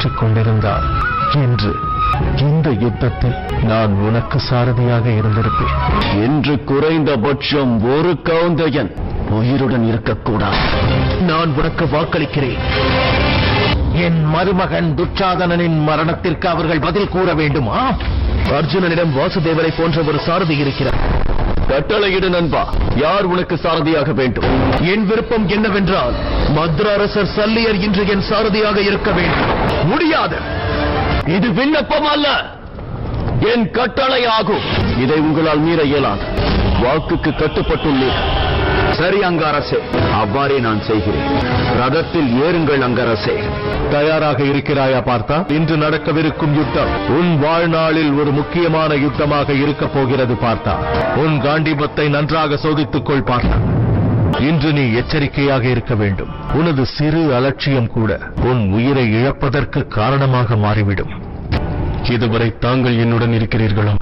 சுற்றிக் கொண்டிருந்தால் இன்று இந்த யுத்தத்தில் நான் உனக்கு சாரதியாக இருந்திருப்பேன். என்று குறைந்தபட்சம் ஒரு கௌந்தையன் உயிருடன் இருக்கக்கூடாது. நான் உனக்கு வாக்களிக்கிறேன். என் மருமகன் துச்சாதனனின் மரணத்திற்கு அவர்கள் பதில் கூற வேண்டுமா? அர்ஜுனனிடம் வாசுதேவரை போன்ற ஒரு சாரதி இருக்கிறார். கட்டளையிடு நண்பா, யார் உனக்கு சாரதியாக வேண்டும்? என் விருப்பம் என்னவென்றால் மத்ர அரசர் சல்லியர் இன்று என் சாரதியாக இருக்க வேண்டும். முடியாது. இது விண்ணப்பம் அல்ல, என் கட்டளை ஆகும். இதை உங்களால் மீற இயலாது. வாக்குக்கு கட்டுப்பட்டுள்ளீர். சரி அங்கரசே, அவ்வாறே நான் செய்கிறேன். ரதத்தில் ஏறுங்கள் அங்கரசே. தயாராக இருக்கிறாயா பார்த்தா? இன்று நடக்கவிருக்கும் யுத்தம் உன் வாழ்நாளில் ஒரு முக்கியமான யுத்தமாக இருக்கப் போகிறது பார்த்தா. உன் காண்டிபத்தை நன்றாக சோதித்துக்கொள் பார்த்தா. இன்று நீ எச்சரிக்கையாக இருக்க வேண்டும். உனது சிறு அலட்சியம் கூட உன் உயிரை இழப்பதற்கு காரணமாக மாறிவிடும். இதுவரை தாங்கள் என்னுடன் இருக்கிறீர்களோ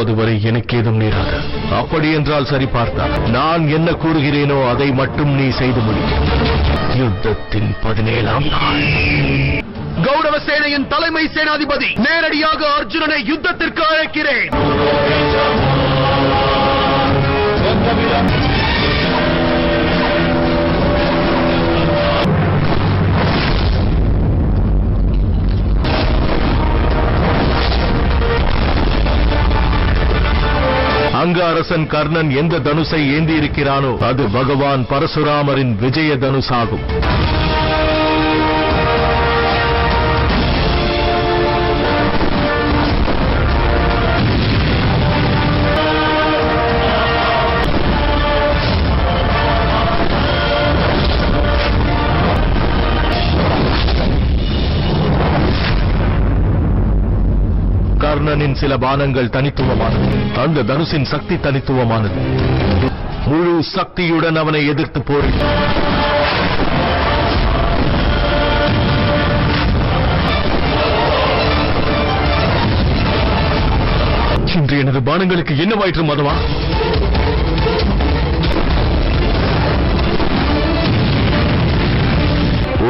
அதுவரை எனக்கு ஏதும் நேராது. அப்படி என்றால் சரி பார்த்தா, நான் என்ன கூறுகிறேனோ அதை மட்டும் நீ செய்து முடி. யுத்தத்தின் 17ஆம் நாள். கௌரவ சேனையின் தலைமை சேனாதிபதி நேரடியாக அர்ஜுனனை யுத்தத்திற்கு அழைக்கிறேன். அங்க அரசன் கர்ணன் எந்த தனுசை ஏந்தி இருக்கிறானோ அது பகவான் பரசுராமரின் விஜய தனுசாகும். கர்ணனின் சில பானங்கள் தனித்துவமானது. அந்த தனுசின் சக்தி தனித்துவமானது. முழு சக்தியுடன் அவனை எதிர்த்து போரிட்டான். இன்று எனது பானங்களுக்கு என்னவாயிற்று மதவா?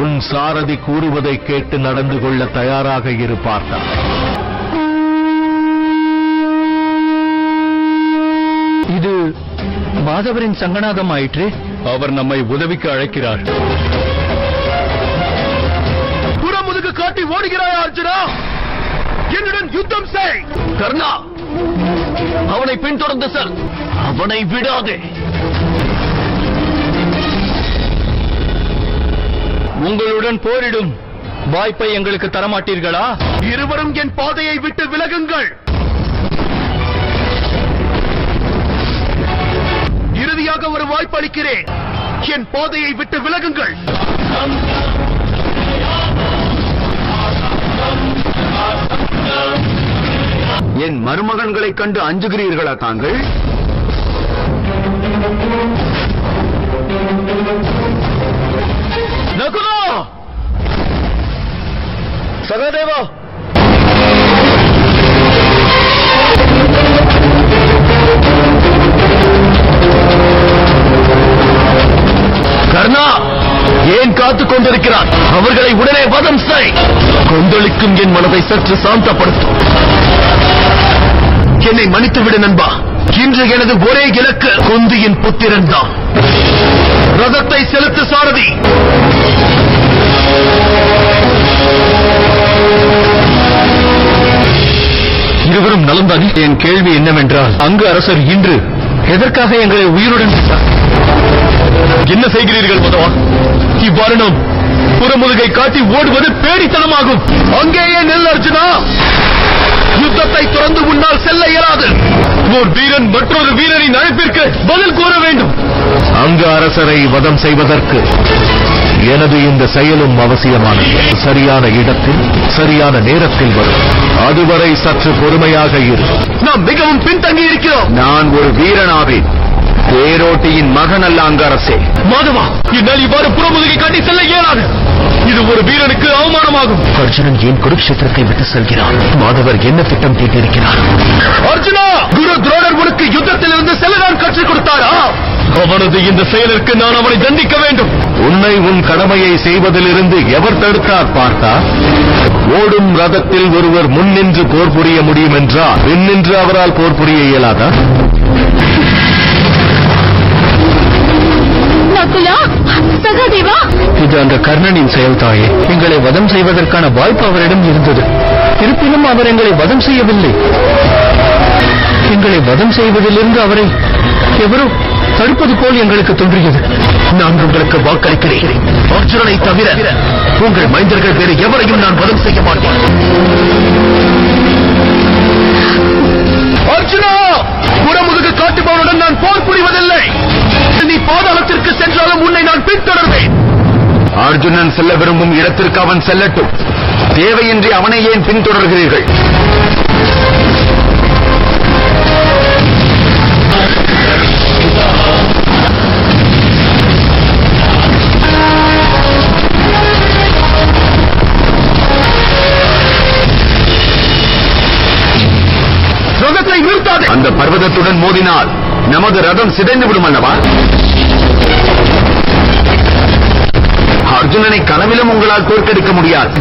உன் சாரதி கூறுவதை கேட்டு நடந்து கொள்ள தயாராக இரு பார்த்தா. இது மாதவரின் சங்கநாதம் ஆயிற்று. அவர் நம்மை உதவிக்கு அழைக்கிறார். புறமுதுகு காட்டி ஓடுகிறாயா அர்ஜுனா? என்னுடன் யுத்தம் செய். கர்ணா, அவனை பின்தொடர்ந்து செல். அவனை விடாதே. உங்களுடன் போரிடும் வாய்ப்பை எங்களுக்கு தரமாட்டீர்களா? இருவரும் என் பாதையை விட்டு விலகுங்கள். இறுதியாக ஒரு வாய்ப்பு அளிக்கிறேன். என் பாதையை விட்டு விலகுங்கள். என் மருமகன்களைக் கண்டு அஞ்சுகிறீர்களா தாங்கள்? நகுலா, சகதேவா, கர்ணா, ஏன் காத்துக் கொண்டிருக்கிறான்? அவர்களை உடனே வதம் செய். கொந்தளிக்கும் என் மனதை சற்று சாந்தப்படுத்தும். என்னை மன்னித்துவிடு நண்பா. இன்று எனது ஒரே இலக்கு குந்தியின் புத்திரன் தான். ரதத்தை செலுத்து சாரதி. இருவரும் நலந்தானே? என் கேள்வி என்னவென்றால், அங்கு அரசர் இன்று எதற்காக எங்களை உயிருடன் விட்டார்? என்ன செய்கிறீர்கள் மதவா? இவ்வாறு நாம் புறமுதுகை காட்டி ஓடுவது பேடித்தனமாகும். அங்கேயே நெல் அர்ஜுனா. யுத்தத்தை தொடர்ந்து முன்னால் செல்ல இயலாது. ஒரு வீரன் மற்றொரு வீரரின் அழைப்பிற்கு பதில் கூற வேண்டும். அங்கு அரசரை வதம் செய்வதற்கு எனது இந்த செயலும் அவசியமானது. சரியான இடத்தில் சரியான நேரத்தில் வரும். அதுவரை சற்று பொறுமையாக இரு. நாம் மிகவும் பின்தங்கி இருக்கிறோம். நான் ஒரு வீரனாவேன். தேரோட்டியின் மகன் அல்ல அங்கரசே. மாதவா, என்னால் இவ்வாறு புறமுதுகை காட்டி செல்ல இயலாது. இது ஒரு வீரனுக்கு அவமானமாகும். அர்ஜுனன் ஏன் குருக்ஷேத்திரத்தை விட்டு செல்கிறான்? மாதவர் என்ன திட்டம் தீட்டிருக்கிறார்? அர்ஜுனா, குரு துரோணர் உனக்கு யுத்தத்திலிருந்து செல்ல நான் கற்றுக் கொடுத்தாரா? அவனது இந்த செயலுக்கு நான் அவனை தண்டிக்க வேண்டும். உன்னை உன் கடமையை செய்வதிலிருந்து எவர் தடுத்தார் பார்த்தா? ஓடும் ரதத்தில் ஒருவர் முன்னின்று போர் புரிய முடியும் என்றால் பின்னின்று அவரால் போர் புரிய இயலாதா? நகுலா, சகாதேவா, இது அந்த கர்ணனின் செயல் தாயே. எங்களை வதம் செய்வதற்கான வாய்ப்பு அவரிடம் இருந்தது. இருப்பினும் அவர் எங்களை வதம் செய்யவில்லை. எங்களை வதம் செய்வதிலிருந்து அவரை எவரோ தடுப்பது போல் எங்களுக்கு தோன்றியது. நான் உங்களுக்கு வாக்களிக்கிறேன், அர்ஜுனனை தவிர உங்கள் மைந்தர்கள் வேறு எவரையும் நான் வதம் செய்ய மாட்டேன். அர்ஜுனா, புறமுதுகு காட்டுபவனுடன் நான் போர் புரிவதில்லை. நீ பாதாளத்திற்கு சென்றாலும் உன்னை நான் பின்தொடர்வேன். அர்ஜுனன் செல்ல விரும்பும் இடத்திற்கு அவன் செல்லட்டும். தேவையின்றி அவனை ஏன் பின்தொடர்கிறீர்கள்? ரதத்தை நிறுத்தாதே. அந்த பர்வதத்துடன் மோதினால் நமது ரதம் சிதைந்து விடும் அல்லவா? அர்ஜுனனை கனவிலும் உங்களால் தோற்கடிக்க முடியாது.